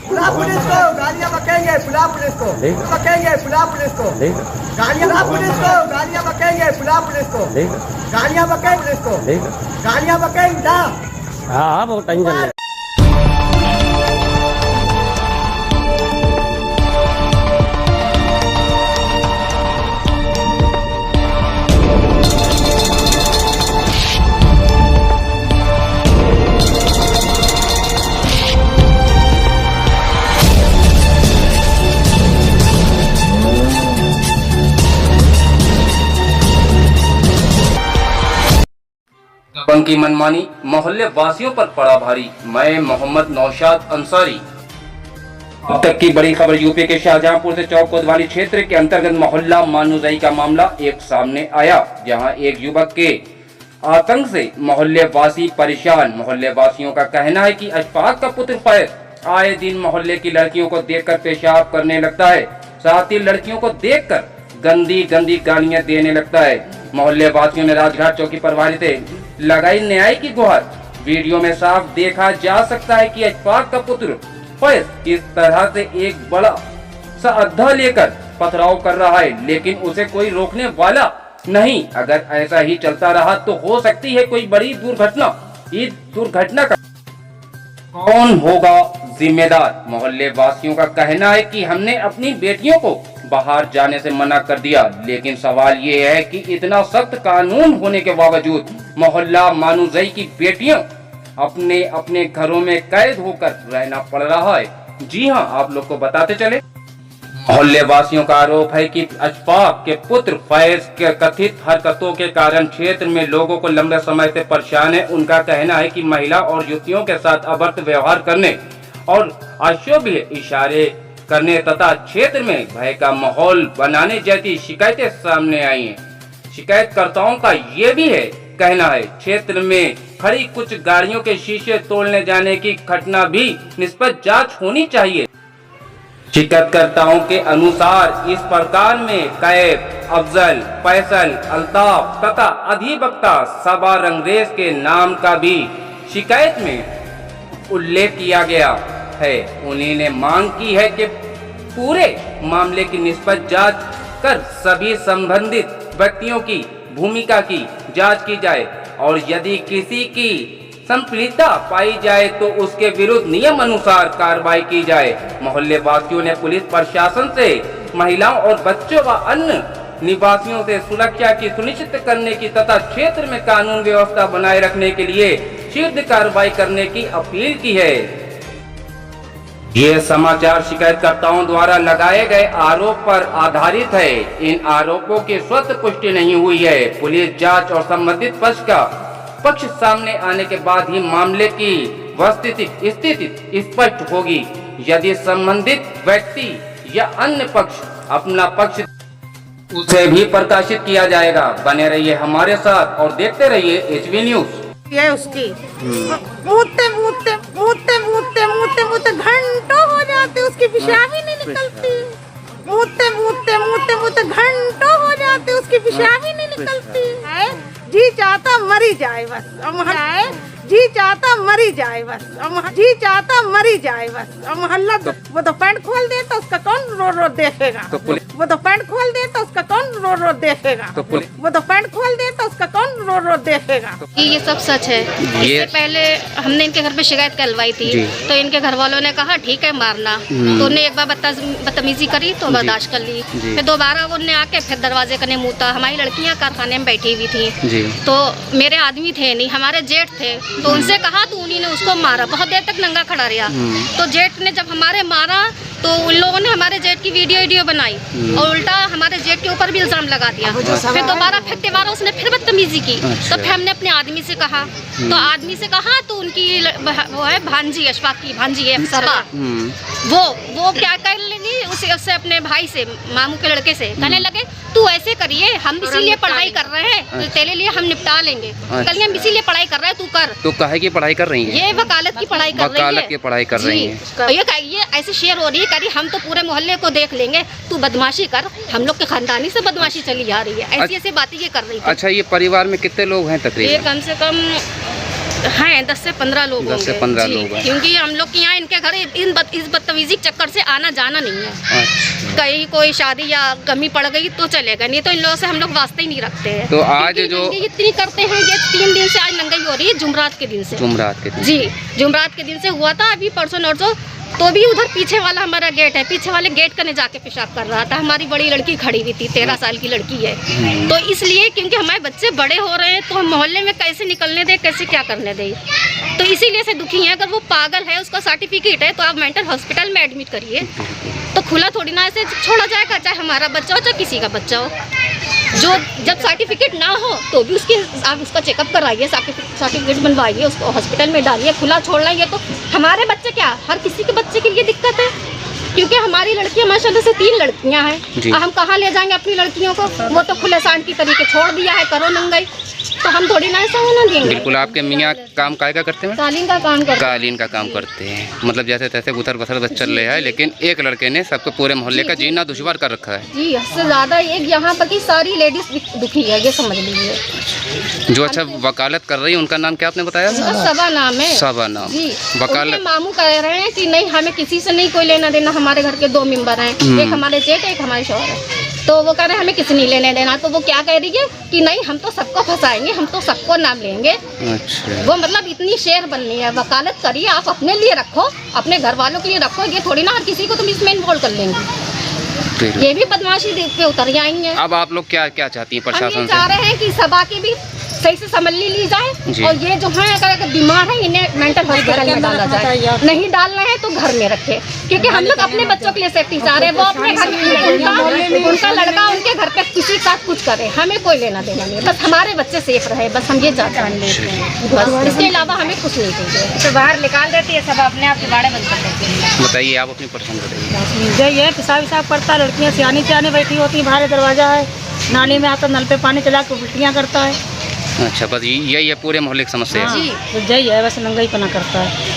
बुला पुलिस को, गालियां बकेंगे, बुला पुलिस को, बकेंगे, बुला पुलिस को, गालियां बुला पुलिस को, गालियां बकेंगे, बुला पुलिस को, गालियां बकेंगे पुलिस को, गालियां बकेंगे ना। हाँ बहुत टेंशन है। की मनमानी मोहल्ले वासियों पर पड़ा भारी। मैं मोहम्मद नौशाद अंसारी। अब तक की बड़ी खबर यूपी के शाहजहांपुर से चौक कोतवाली क्षेत्र के अंतर्गत मोहल्ला मानुजई का मामला एक सामने आया, जहां एक युवक के आतंक से मोहल्ले वासी परेशान। मोहल्ले वासियों का कहना है कि अशफाक का पुत्र फैज आए दिन मोहल्ले की लड़कियों को देखकर पेशाब करने लगता है, साथ ही लड़कियों को देखकर गंदी गंदी गालियां देने लगता है। मोहल्ले वासियों ने राजघाट चौकी प्रभारी से लगाई न्याय की गुहार। वीडियो में साफ देखा जा सकता है कि अशफाक का पुत्र फैज इस तरह से एक बड़ा सा अद्धा लेकर पथराव कर रहा है, लेकिन उसे कोई रोकने वाला नहीं। अगर ऐसा ही चलता रहा तो हो सकती है कोई बड़ी दुर्घटना। इस दुर्घटना का कौन होगा जिम्मेदार? मोहल्ले वासियों का कहना है कि हमने अपनी बेटियों को बाहर जाने से मना कर दिया, लेकिन सवाल ये है कि इतना सख्त कानून होने के बावजूद मोहल्ला मानुजई की बेटियां अपने अपने घरों में कैद होकर रहना पड़ रहा है। जी हां, आप लोग को बताते चले, मोहल्ले वासियों का आरोप है कि अशफाक के पुत्र फैज के कथित हरकतों के कारण क्षेत्र में लोगों को लंबे समय से परेशान है। उनका कहना है कि महिला और युवतियों के साथ अभद्र व्यवहार करने और अशोभनीय इशारे करने तथा क्षेत्र में भय का माहौल बनाने जैसी शिकायतें सामने आई हैं। शिकायतकर्ताओं का ये भी कहना है क्षेत्र में खड़ी कुछ गाड़ियों के शीशे तोड़ने जाने की घटना भी निष्पक्ष जांच होनी चाहिए। शिकायतकर्ताओं के अनुसार इस प्रकार में कैब, अफजल, फैसल, अल्ताफ तथा अधिवक्ता सबा रंगरेज के नाम का भी शिकायत में उल्लेख किया गया है। उन्हीं ने मांग की है कि पूरे मामले की निष्पक्ष जांच कर सभी संबंधित व्यक्तियों की भूमिका की जांच की जाए और यदि किसी की संलिप्तता पाई जाए तो उसके विरुद्ध नियम अनुसार कार्रवाई की जाए। मोहल्ले वासियों ने पुलिस प्रशासन से महिलाओं और बच्चों व अन्य निवासियों से सुरक्षा की सुनिश्चित करने की तथा क्षेत्र में कानून व्यवस्था बनाए रखने के लिए शीघ्र कार्रवाई करने की अपील की है। ये समाचार शिकायतकर्ताओं द्वारा लगाए गए आरोप पर आधारित है। इन आरोपों की स्वतः पुष्टि नहीं हुई है। पुलिस जांच और संबंधित पक्ष सामने आने के बाद ही मामले की वस्तुस्थिति स्पष्ट होगी। यदि संबंधित व्यक्ति या अन्य पक्ष अपना पक्ष उसे भी प्रकाशित किया जाएगा। बने रहिए हमारे साथ और देखते रहिए एचवी न्यूज। ये उसकी मूते घंटों हो जाते, उसकी पेशाब ही नहीं निकलती। मूते घंटों हो जाते, उसकी पेशाब ही नहीं निकलती। जी चाहता मरी जाए बस, जी चाहता मरी जाए बस, जी चाहता मरी जाए बस। मोहल्ला वो तो पैंट खोल दे तो उसका कौन रो देखेगा? वो तो पैंट खोल दे तो उसका कौन रो देखेगा? वो तो पैंट खोल दे तो उसका कौन रो देखेगा? ये सब सच है। इससे पहले हमने इनके घर पे शिकायत करवाई थी तो इनके घर वालों ने कहा ठीक है मारना, तो उन्हें एक बार बदतमीजी करी तो बर्दाश्त कर ली। फिर दोबारा उनने आके फिर दरवाजे कने मुँह। हमारी लड़कियाँ कारखाने में बैठी हुई थी तो मेरे आदमी थे नहीं, हमारे जेठ थे, तो उनसे कहा तो उन्हीं ने उसको मारा। बहुत देर तक नंगा खड़ा रहा। तो जेठ ने जब हमारे मारा तो उन लोगों ने हमारे जेठ की वीडियो बनाई और उल्टा हमारे जेठ के ऊपर भी इल्जाम लगा दिया। फिर दोबारा फिर तिवारा उसने फिर बदतमीजी की। तो फिर हमने अपने आदमी से कहा, तो आदमी से कहा तो उनकी वो है भांजी, अशफाक की भांजी है सबा, वो क्या कर लेगी उससे अपने भाई से, मामू के लड़के से कहने लगे तू ऐसे करिए, हम इसीलिए पढ़ाई कर रहे हैं, तो तेरे लिए हम निपटा लेंगे। कल हम इसीलिए पढ़ाई कर रहे हैं, तू कर। तो काहे की पढ़ाई कर रही है? ये वकालत की पढ़ाई कर रही है। वकालत की पढ़ाई कर रही है। ये ऐसे शेयर हो रही है, करी हम तो पूरे मोहल्ले को देख लेंगे, तू बदमाशी कर। हम लोग के खानदानी से बदमाशी चली आ रही है, ऐसी ऐसी बातें ये कर रही है। अच्छा, ये परिवार में कितने लोग हैं तकरीबन? ये कम से कम हैं 10 से 15 लोग 10 से होंगे। 15 जी, लोग हैं। क्योंकि हम लोग के यहाँ इनके घर इस बदतमीजी के चक्कर से आना जाना नहीं है। अच्छा। कहीं कोई शादी या कमी पड़ गई तो चलेगा, नहीं तो इन लोगों से हम लोग वास्ते ही नहीं रखते हैं। तो आज क्योंकि जो नंगी इतनी करते हैं, ये 3 दिन से आज नंगाई हो रही है, जुमरात के दिन से। जुमरात के दिन। जी, जुमरात के दिन से हुआ था। अभी परसों नरसों तो भी उधर पीछे वाला हमारा गेट है, पीछे वाले गेट कने जाके पेशाब कर रहा था। हमारी बड़ी लड़की खड़ी हुई थी, 13 साल की लड़की है। तो इसलिए क्योंकि हमारे बच्चे बड़े हो रहे हैं तो हम मोहल्ले में कैसे निकलने दें, कैसे क्या करने दें, तो इसीलिए से दुखी हैं। अगर वो पागल है, उसका सर्टिफिकेट है, तो आप मेंटल हॉस्पिटल में एडमिट करिए। तो खुला थोड़ी ना ऐसे छोड़ा जाएगा, चाहे हमारा बच्चा हो चाहे किसी का बच्चा हो। जो जब सर्टिफिकेट ना हो तो भी आप उसका चेकअप कराइए, सर्टिफिकेट बनवाइए, उसको हॉस्पिटल में डालिए। खुला छोड़ना ये तो हमारे बच्चे क्या, हर किसी के बच्चे के लिए दिक्कत है। क्योंकि हमारी लड़कियां माशाल्लाह से 3 लड़कियां हैं, हम कहाँ ले जाएंगे अपनी लड़कियों को? वो तो खुले सांड की तरीके छोड़ दिया है, करो नंगाई, तो हम थोड़ी ना ऐसा होना देंगे। बिल्कुल। आपके मियाँ काम काय का करते हैं? कालीन का काम करते हैं। कालीन का काम करते हैं, मतलब जैसे तैसे गुथर बसर बस चल रहा है। लेकिन एक लड़के ने सबको पूरे मोहल्ले का जीना दुश्वार कर रखा है। जी, इससे ज़्यादा एक यहाँ पर की सारी लेडीज दुखी है, ये समझ लीजिए। जो अच्छा वकालत कर रही है उनका नाम क्या आपने बताया? सबा नाम है। सबा नाम। जी, वकालत उनके मामू कह रहे हैं कि नहीं, हमें किसी से नहीं कोई लेना देना। हमारे घर के 2 मेंबर हैं, एक हमारे जेठ, एक हमारे शौहर है। तो वो कह रहे हैं हमें किसी नहीं लेने देना। तो वो क्या कह रही है कि नहीं, हम तो सबको फंसाएंगे, हम तो सबको नाम लेंगे। अच्छा। वो मतलब इतनी शेर बननी है। वकालत करिए, आप अपने लिए रखो, अपने घर वालों के लिए रखो, ये थोड़ी ना हर किसी को तुम इसमें इन्वॉल्व कर लेंगे। ये भी बदमाशी पे उतर जाएंगे। अब आप लोग क्या क्या चाहती हैं हम प्रशासन ये से? चाह रहे हैं कि सभा की भी सही से समझली ली जाए, और ये जो है अगर बीमार है इन्हें मेंटल हॉस्पिटल में डाला जाए। नहीं डालना है तो घर में रखे, क्योंकि हम लोग अपने बच्चों के लिए सेफ्टी चाह रहे हैं। वो अपने घर में उनका लड़का उनके घर पे किसी का कुछ करे, हमें कोई लेना देना नहीं। बस हमारे बच्चे सेफ रहे, बस हम ये चाहते हैं, बस इसके अलावा हमें कुछ नहीं चाहिए। तो बाहर निकाल देती है, सब अपने आप बाड़े बंद कर देती है। बताइए, आप अपनी पसंद बताइए। यही है, पेशाब करता, लड़कियाँ सियानी बैठी होती है, बाहर दरवाजा है, नाली में आकर नल पे पानी चला के उल्टियाँ करता है। अच्छा, बस यही है पूरे मोहल्ले की समस्या है। जी, तो यही है, बस नंगाई पना करता है।